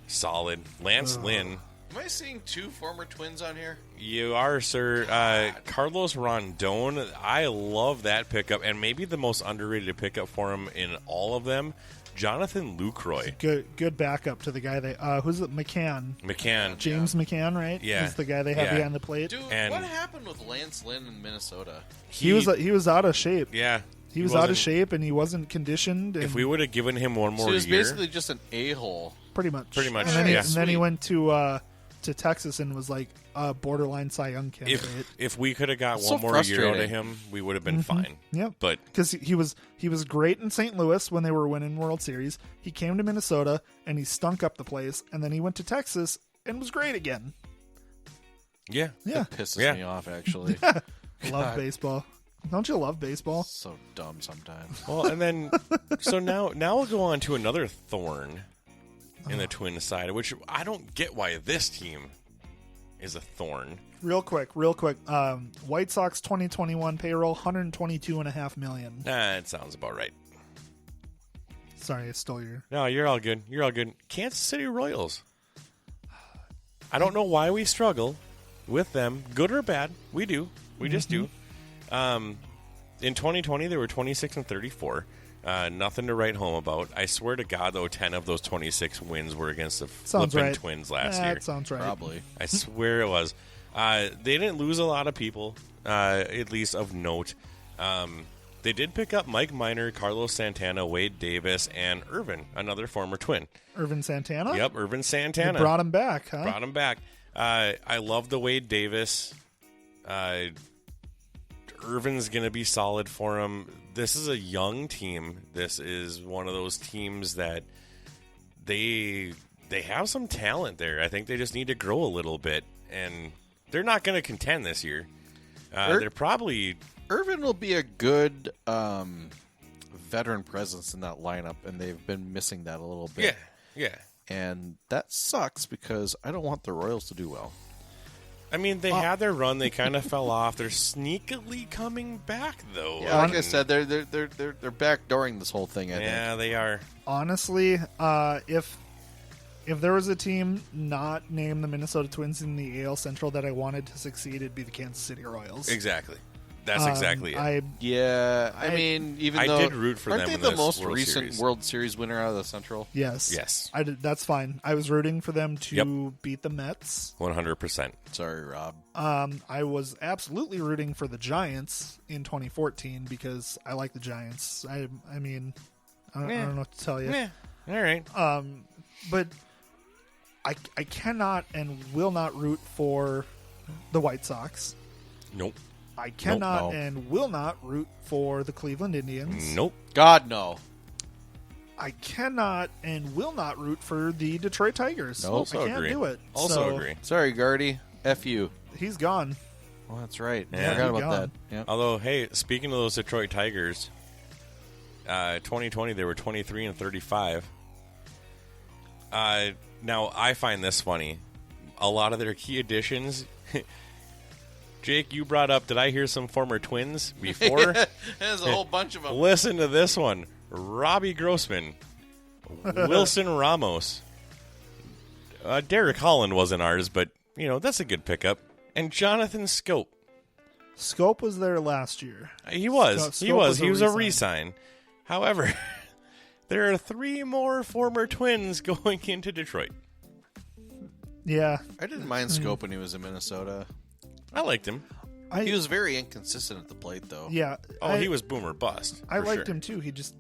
Solid. Lance Lynn. Am I seeing two former Twins on here? You are, sir. Carlos Rondon. I love that pickup, and maybe the most underrated pickup for him in all of them, Jonathan Lucroy. Good backup to the guy they who's it? McCann. James McCann, right? Yeah. He's the guy they have behind the plate. Dude, And what happened with Lance Lynn in Minnesota? He was out of shape. Yeah. He was out of shape and he wasn't conditioned. And If we would have given him one more So he was year, basically just an a-hole. pretty much. Pretty much, And then, yeah. and then he Sweet. went to Texas and was like a borderline Cy Young candidate. if we could have got So one more year out frustrating. of him, we would have been fine. Yep. But Because he was great in St. Louis when they were winning World Series. He came to Minnesota and he stunk up the place, and then he went to Texas and was great again. yeah, Yeah, Pisses Yeah. me off, actually. love baseball. Don't you love baseball? So dumb sometimes. Well, and then so now we'll go on to another thorn in the Twins side, which I don't get why this team is a thorn. Real quick. White Sox 2021 payroll $122.5 million. It sounds about right. Sorry, I stole your. No, you're all good. You're all good. Kansas City Royals. I don't know why we struggle with them, good or bad. We do. We just do. In 2020, they were 26-34. Nothing to write home about. I swear to God, though, 10 of those 26 wins were against the Sounds flipping right. Twins last year. That sounds right. Probably. I swear it was. They didn't lose a lot of people, at least of note. They did pick up Mike Minor, Carlos Santana, Wade Davis, and Irvin, another former Twin. Irvin Santana? Yep, Irvin They Santana. brought him back, huh? Brought him back. I love the Wade Davis. Irvin's going to be solid for him. This is a young team. This is one of those teams that they have some talent there. I think they just need to grow a little bit, and they're not going to contend this year. They're probably... Irvin will be a good veteran presence in that lineup, and they've been missing that a little bit. Yeah. And that sucks because I don't want the Royals to do well. I mean, they had their run. They kind of fell off. They're sneakily coming back, though. Yeah, like I said, they're backdooring this whole thing. I think. Yeah, they are. Honestly, if there was a team not named the Minnesota Twins in the AL Central that I wanted to succeed, it'd be the Kansas City Royals. Exactly. That's exactly it. I mean, even I though did root for aren't them they in the this most World recent Series. World Series winner out of the Central? Yes. That's fine. I was rooting for them to beat the Mets. 100%. Sorry, Rob. I was absolutely rooting for the Giants in 2014 because I like the Giants. I mean, I don't know what to tell you. Yeah. All right. But I cannot and will not root for the White Sox. Nope. I cannot no. and will not root for the Cleveland Indians. Nope. God, no. I cannot and will not root for the Detroit Tigers. Nope. Also I can't agree. do it. Also So, agree. Sorry, Gardy. F you. He's gone. Well, that's right. Yeah. I forgot He about gone. that. Yeah. Although, hey, speaking of those Detroit Tigers, 2020 they were 23-35. Now I find this funny. A lot of their key additions. Jake, you brought up. Did I hear some former Twins before? There's a whole bunch of them. Listen to this one: Robbie Grossman, Wilson Ramos, Derek Holland wasn't ours, but that's a good pickup. And Jonathan Scope. Scope was there last year. He was. Scope He was. was He was a a re-sign. However, there are 3 more former Twins going into Detroit. Yeah. I didn't mind Scope when he was in Minnesota. I liked him. He was very inconsistent at the plate, though. Yeah. Oh, he was boom or bust. I for liked sure. him too. He just,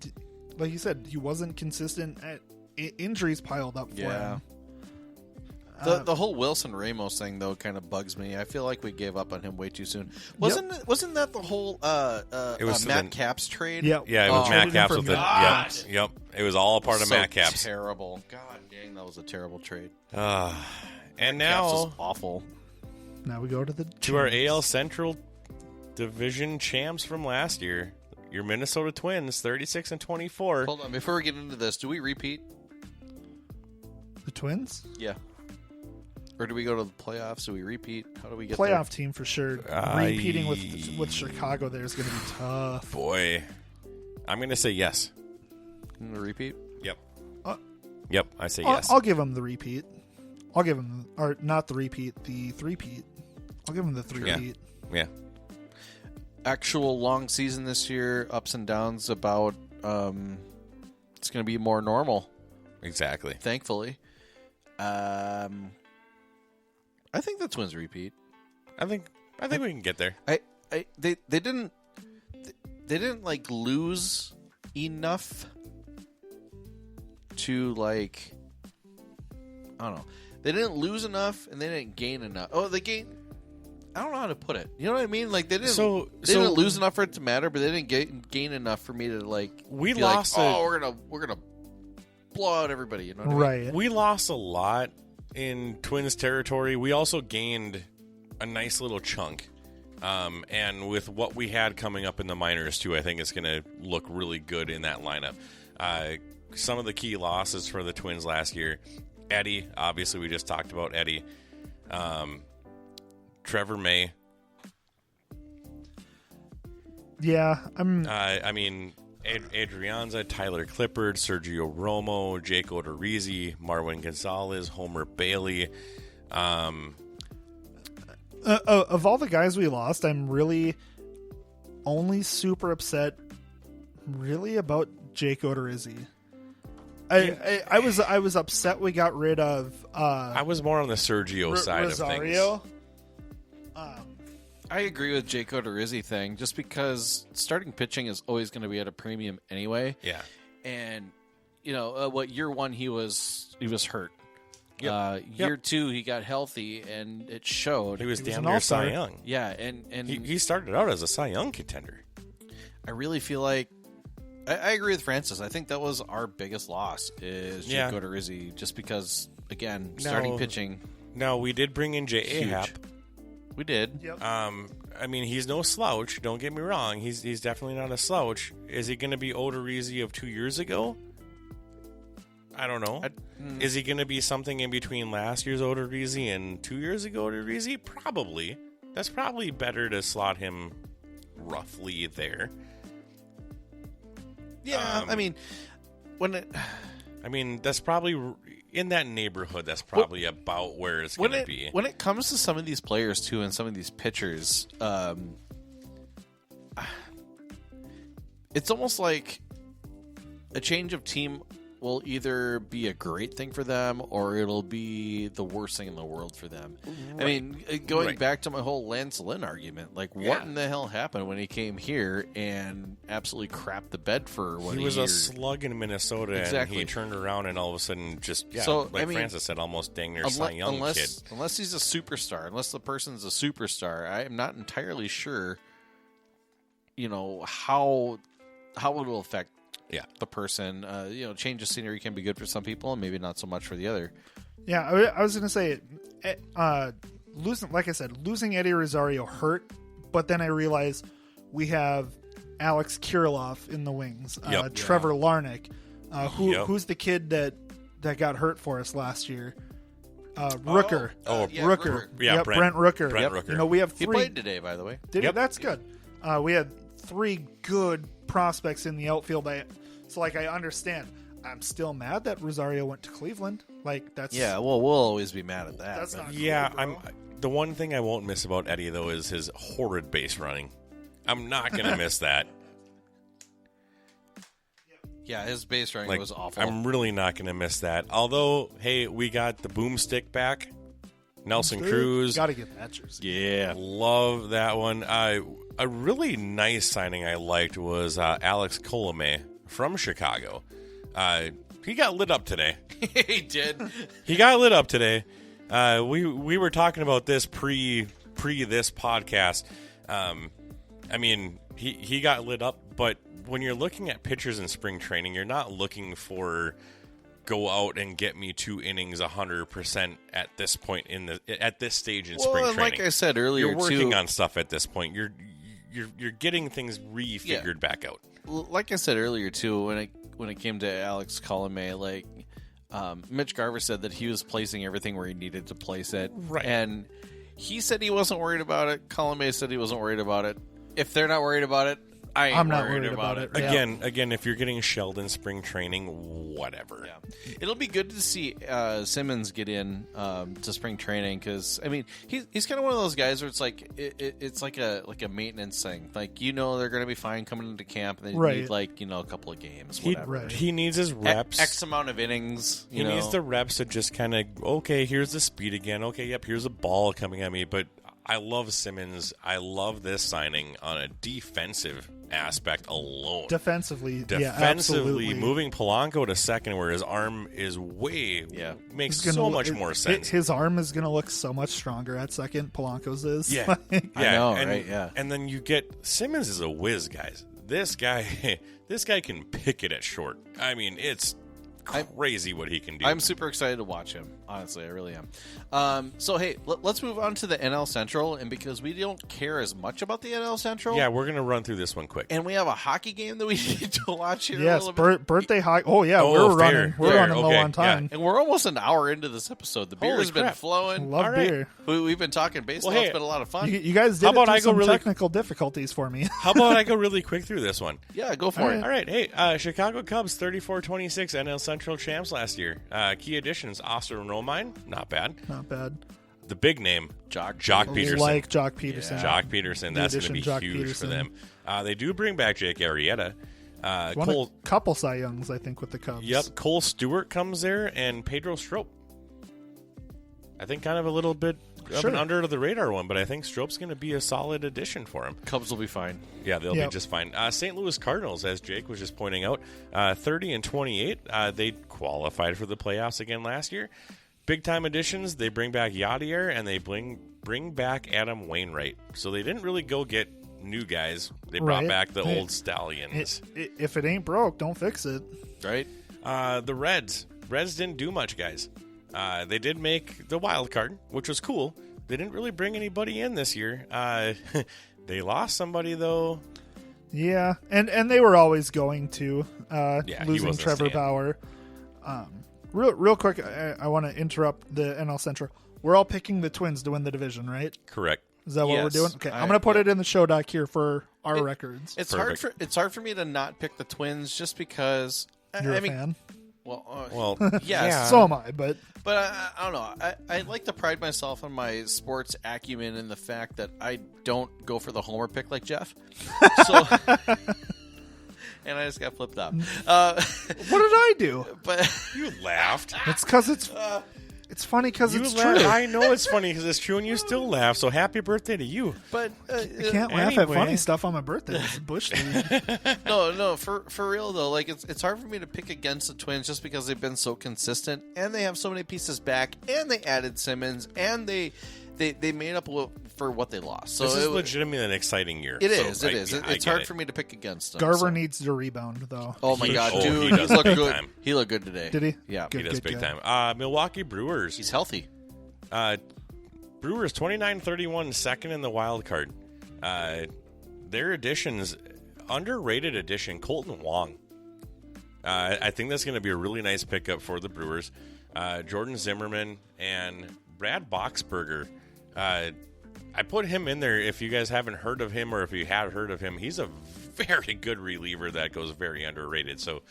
like you said, he wasn't consistent. Injuries piled up for Yeah. him. The whole Wilson Ramos thing though kind of bugs me. I feel like we gave up on him way too soon. Wasn't that the whole It was Matt the- Capps trade? Yeah. Yeah, it was Matt Traded him Capps for with the. Matt. Yep. It was all a part of So Matt Capps. Terrible. God dang, that was a terrible trade. And Capps now was awful. Now we go to the to our AL Central Division champs from last year, your Minnesota Twins, 36-24. Hold on, before we get into this, do we repeat? The Twins? Yeah. Or do we go to the playoffs? Do we repeat? How do we get Playoff team for sure. Repeating with Chicago there is going to be tough. Boy, I'm going to say yes. there? Repeat? Yep. Yep, I say yes. I'll give them the repeat. I'll give them, or not the repeat, the three-peat. I'll give them the three-peat. Yeah. Actual long season this year, ups and downs about, it's going to be more normal. Exactly. Thankfully. I think the Twins repeat. I think we can get there. They didn't like lose enough to like, I don't know. They didn't lose enough and they didn't gain enough. Oh, they gained. I don't know how to put it. You know what I mean? Like they didn't. They didn't lose enough for it to matter, but they didn't gain enough for me to like. We be lost. Like, we're gonna blow out everybody. You know what I mean? Right. We lost a lot in Twins territory. We also gained a nice little chunk. And with what we had coming up in the minors too, I think it's going to look really good in that lineup. Some of the key losses for the Twins last year, Eddie, obviously we just talked about Eddie. Trevor May. Yeah, I mean, Adrianza, Tyler Clippard, Sergio Romo, Jake Odorizzi, Marwin Gonzalez, Homer Bailey. of all the guys we lost, I'm really only super upset really about Jake Odorizzi. I was upset we got rid of I was more on the Sergio side Rosario. of things. I agree with Jake Odorizzi thing, just because starting pitching is always going to be at a premium anyway. Yeah. And year one he was hurt. Yep. Year two he got healthy and it showed. He was He was damn an near Cy all-star. Young. Yeah, and He started out as a Cy Young contender. I really feel like I agree with Francis. I think that was our biggest loss is Jake Odorizzi, just because again starting pitching. Now we did bring in J.A. Huge. Happ. We did. Yep. I mean, he's no slouch. Don't get me wrong. He's definitely not a slouch. Is he going to be Odorizzi of 2 years ago? I don't know. Is he going to be something in between last year's Odorizzi and 2 years ago Odorizzi? Probably. That's probably better to slot him roughly there. Yeah, I mean, that's probably in that neighborhood. That's probably about where it's going to be. When it comes to some of these players too, and some of these pitchers, it's almost like a change of team will either be a great thing for them or it'll be the worst thing in the world for them. Right. I mean, going back to my whole Lance Lynn argument, like what in the hell happened when he came here and absolutely crapped the bed for what he was a slug in Minnesota, and he turned around and all of a sudden just Francis said, almost dang near Cy Young kid. Unless he's a superstar, unless the person's a superstar, I am not entirely sure, how it will affect the person. Change of scenery can be good for some people and maybe not so much for the other. Yeah, I was going to say, losing Eddie Rosario hurt, but then I realized we have Alex Kirilloff in the wings, Trevor Larnach, who's the kid that got hurt for us last year, Rooker. Rooker. Yeah, yep, Brent Rooker. Brent Rooker. We have He three. played today, by the way. Did he? That's good. We had three good prospects in the outfield. So I understand. I'm still mad that Rosario went to Cleveland. That's we'll always be mad at that. That's not cool, I'm the one thing I won't miss about Eddie though is his horrid base running. I'm not gonna miss that. Yeah, his base running was awful. I'm really not gonna miss that. Although, hey, we got the boomstick back. Nelson Cruz. Got to get that jersey. Yeah, love that one. A really nice signing I liked was Alex Colome from Chicago. He got lit up today. He did. He got lit up today. We were talking about this pre this podcast. He got lit up, but when you're looking at pitchers in spring training, you're not looking for go out and get me 2 innings 100% at this point at this stage in spring training. Like I said earlier, you're working on stuff at this point. you're getting things refigured back out. Like I said earlier too, when it came to Alex Colomé, like Mitch Garver said that he was placing everything where he needed to place it, right? And he said he wasn't worried about it. Colomé said he wasn't worried about it. If they're not worried about it, I'm not worried about it. Again, if you're getting shelled in spring training, whatever. Yeah. It'll be good to see Simmons get in to spring training because I mean he's kind of one of those guys where it's like it's like a maintenance thing. Like they're going to be fine coming into camp and they need like a couple of games. Whatever. He needs his reps, X amount of innings. He needs the reps to just kind of here's the speed again. Okay, yep, here's a ball coming at me, but. I love Simmons. I love this signing on a defensive aspect alone. Defensively, absolutely. Moving Polanco to second where his arm is makes so much more sense. His arm is going to look so much stronger at second. Polanco's is. Yeah. I know, right? Yeah. And then you get Simmons is a whiz, guys. This guy can pick it at short. I mean, it's crazy what he can do. I'm super excited to watch him. Honestly, I really am. So, hey, let's move on to the NL Central. And because we don't care as much about the NL Central... Yeah, we're going to run through this one quick. And we have a hockey game that we need to watch here. Yes, birthday hockey. Oh, yeah, we're running low on time. Yeah. And we're almost an hour into this episode. The beer has been flowing. Love beer. We've been talking baseball. It's been a lot of fun. You guys did some technical difficulties for me. How about I go really quick through this one? Yeah, go for it. All right. Hey, Chicago Cubs 34-26 NL Central champs last year. Key additions, Austin Romine. Not bad. The big name, Jock Peterson. Like Jock Peterson. Yeah. Jock Peterson. That's going to be huge for them. They do bring back Jake Arrieta. A couple Cy Youngs, I think, with the Cubs. Yep. Cole Stewart comes there, and Pedro Strop. I think kind of a little bit of an under-the-radar one, but I think Strope's going to be a solid addition for him. Cubs will be fine. Yeah, they'll be just fine. St. Louis Cardinals, as Jake was just pointing out, 30-28. They qualified for the playoffs again last year. Big-time additions, they bring back Yadier, and they bring back Adam Wainwright. So they didn't really go get new guys. They brought back the old Stallions. If it ain't broke, don't fix it. Right? The Reds didn't do much, guys. They did make the wild card, which was cool. They didn't really bring anybody in this year. They lost somebody, though. Yeah, and they were always going to, losing Trevor Bauer. Real quick, I want to interrupt the NL Central. We're all picking the Twins to win the division, right? Correct. Is that what we're doing? Okay, I'm going to put it in the show doc here for our records. It's hard for me to not pick the Twins just because... You're a fan? Well, yes. Yeah. So am I, but I don't know. I like to pride myself on my sports acumen and the fact that I don't go for the homer pick like Jeff. So, and I just got flipped up. What did I do? But you laughed. It's because it's funny because it's true. I know it's funny because it's true, and you still laugh. So happy birthday to you. But I can't laugh at funny stuff on my birthday. It's Bush League. No, for real though. Like it's hard for me to pick against the Twins just because they've been so consistent, and they have so many pieces back, and they added Simmons, and they made up for what they lost. So this is legitimately an exciting year. It is. It's hard for me to pick against them. Garver needs to rebound, though. Oh my god, dude, he looked good. Time. He looked good today. Did he? Yeah, he does big time. Milwaukee Brewers. He's healthy. Brewers 29-31, second in the wild card. Their additions, underrated addition, Colton Wong. I think that's going to be a really nice pickup for the Brewers. Jordan Zimmerman and Brad Boxberger. I put him in there if you guys haven't heard of him or if you have heard of him. He's a very good reliever that goes very underrated. So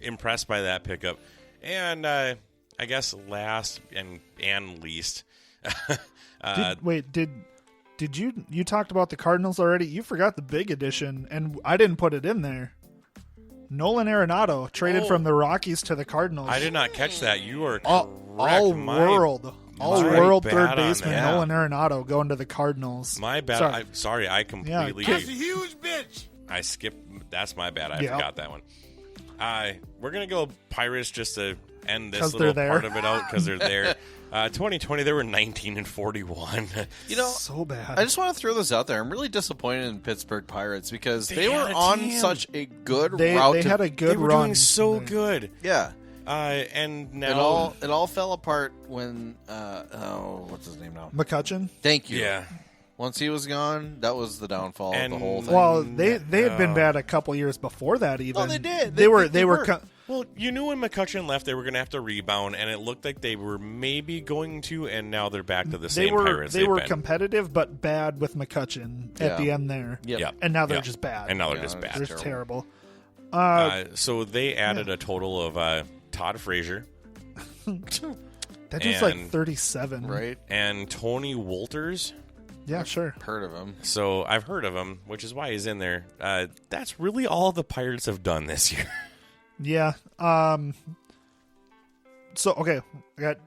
impressed by that pickup. And I guess last and least. Did you talked about the Cardinals already? You forgot the big addition, and I didn't put it in there. Nolan Arenado traded from the Rockies to the Cardinals. I did not catch that. You are correct. All world third baseman Nolan Arenado going to the Cardinals. My bad. Sorry, I completely. That's a huge bitch. I skipped. That's my bad. I forgot that one. We're gonna go Pirates just to end this little part of it out because they're there. 2020, they were 19-41. So bad. I just want to throw this out there. I'm really disappointed in Pittsburgh Pirates because they were on such a good route. They had a good they were run. Doing so good. Yeah. And now it all fell apart when what's his name now? McCutcheon. Thank you. Yeah. Once he was gone, that was the downfall of the whole thing. Well, they had been bad a couple years before that. Even Oh, they did. They were. Well, you knew when McCutchen left, they were going to have to rebound, and it looked like they were maybe going to, and now they're back to the same Pirates. They were competitive, but bad with McCutchen at the end there. Yep. And now they're just bad. And now they're just bad. They're just terrible. So they added a total of Todd Frazier. That dude's like 37. Right? And Tony Wolters. Yeah, sure. Heard of him. So I've heard of him, which is why he's in there. That's really all the Pirates have done this year. Yeah. So, okay. I got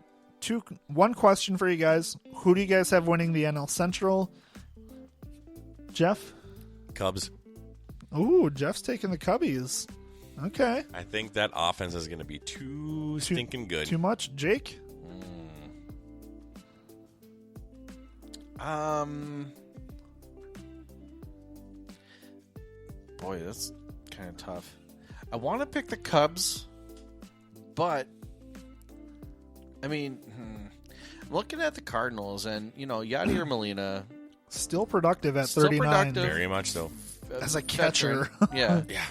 one question for you guys. Who do you guys have winning the NL Central? Jeff? Cubs. Ooh, Jeff's taking the Cubbies. Okay. I think that offense is going to be too stinking good. Too much? Jake? Boy, that's kind of tough. I want to pick the Cubs, but I mean, looking at the Cardinals and Yadier Molina, Still productive at Still 39. productive. Very much so. As a catcher. Yeah. Yeah.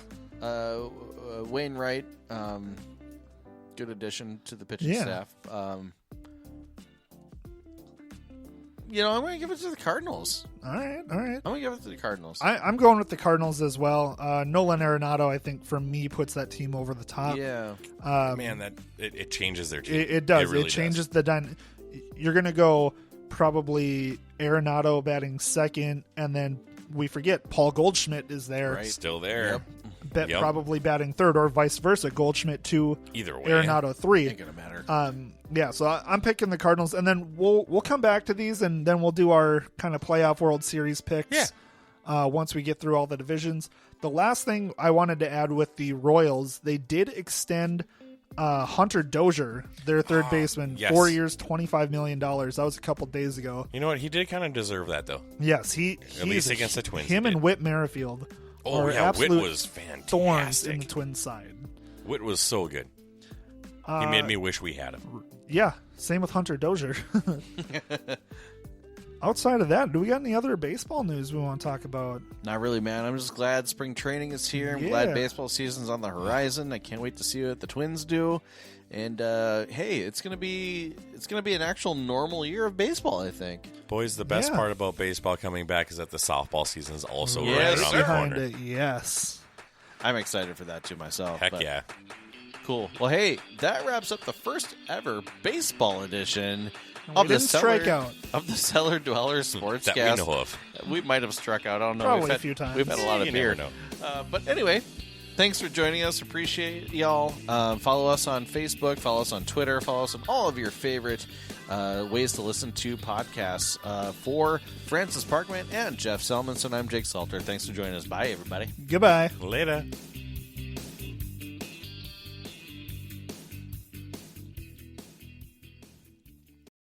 Wainwright, good addition to the pitching staff. I'm going to give it to the Cardinals. All right. I'm going to give it to the Cardinals. I'm going with the Cardinals as well. Nolan Arenado, I think, for me, puts that team over the top. Yeah. Man, it changes their team. It does. It, really changes does. You're going to go probably Arenado batting second, and then we forget Paul Goldschmidt is there. Right. Still there. Yep. Probably batting third, or vice versa. Goldschmidt 2, Either way. Arenado 3. Ain't going to matter. Yeah, so I'm picking the Cardinals, and then we'll come back to these, and then we'll do our kind of playoff World Series picks. Yeah. Once we get through all the divisions. The last thing I wanted to add with the Royals, they did extend Hunter Dozier, their third baseman, yes. 4 years, $25 million. That was a couple days ago. You know what? He did kind of deserve that, though. Yes, At least against the Twins. Him he and did. Whit Merrifield. Oh, are yeah. Whit absolute was fantastic. thorns in the Twins side. Whit was so good. He made me wish we had him. Yeah, same with Hunter Dozier. Outside of that, do we got any other baseball news we want to talk about? Not really, man. I'm just glad spring training is here. I'm glad baseball season's on the horizon. I can't wait to see what the Twins do. And hey, it's gonna be an actual normal year of baseball, I think. Boys, the best part about baseball coming back is that the softball season is also right Yes, around the Behind corner. it, yes. I'm excited for that too myself. Heck but yeah. Cool. Well, hey, that wraps up the first ever baseball edition We didn't strike out. of the Cellar Dweller Sportscast. That we know of. We might have struck out. I don't know. Probably a few times. We've had a lot of You beer. never know. But anyway, thanks for joining us. Appreciate y'all. Follow us on Facebook. Follow us on Twitter. Follow us on all of your favorite ways to listen to podcasts. For Francis Parkman and Jeff Selmanson, I'm Jake Salter. Thanks for joining us. Bye, everybody. Goodbye. Later.